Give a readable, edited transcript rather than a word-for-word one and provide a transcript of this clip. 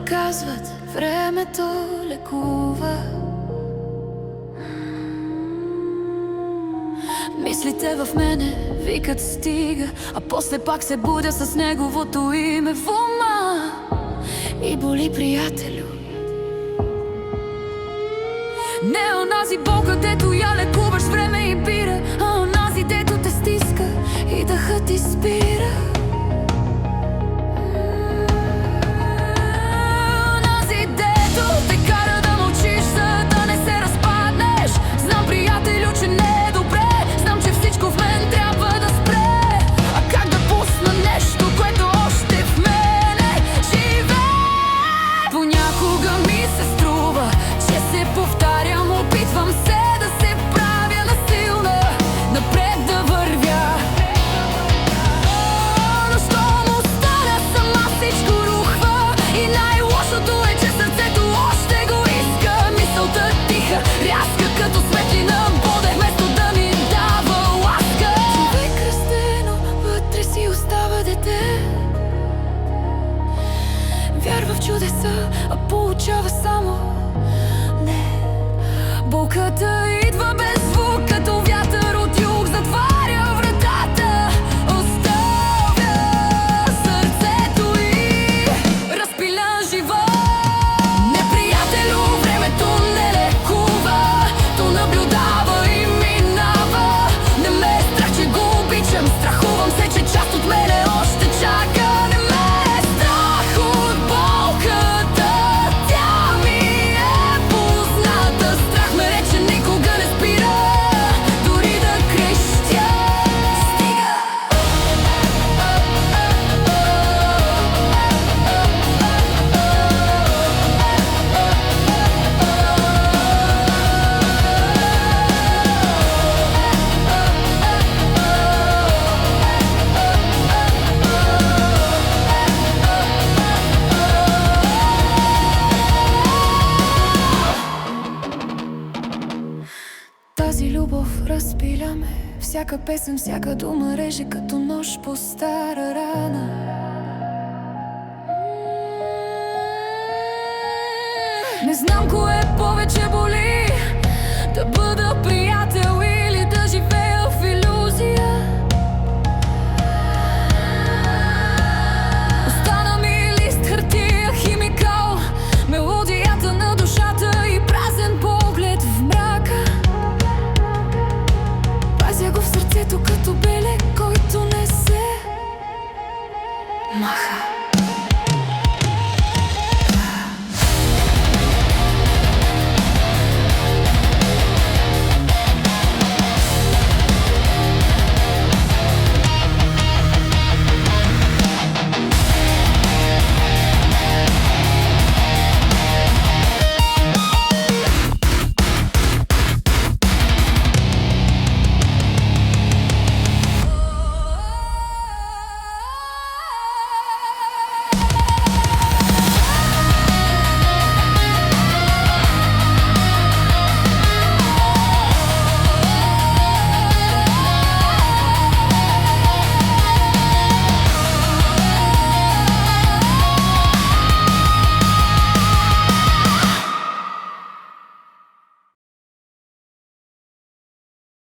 казват, времето лекува. Мислите в мене викат стига, а после пак се будя с неговото име в ума. И боли, приятелю. Не онази болка, дето я лекуваш с време и бира, а онази, дето те стиска и дъхът ти спира. Онази, дето те кара да мълчиш, за да не се разпаднеш. Знам, приятелю, че не е добре, знам, че всичко в мен трябва да спре. А как да пусна нещо, което още в мене живее? Понякога ми се струва, че се повтарям, опитвам се да се правя насилна, напред да вървя. Но щом остана сама, всичко рухва. И най-лошото е, че сърцето още го иска. Мисълта тиха, рязка като светлина, боде вместо да ми дава ласка. Човек растено, вътре си остава дете. Вярва в чудеса, а получава само не. Болката идва без звук, като вятър от юг. Затваря вратата, оставя сърцето и разпилян живот. Неприятелю, времето не лекува, то наблюдава и минава. Не ме е страх, че го обичам, страхувам се, че част от мене още чака. Не ме е страх от болката, тя ми е позната. Страх ме рече никога не спира, дори да крещя. Стига! Тази любов разпиляме, всяка песен, всяка дума реже като нож по стара рана. Не знам кое повече боли, да бъда приятел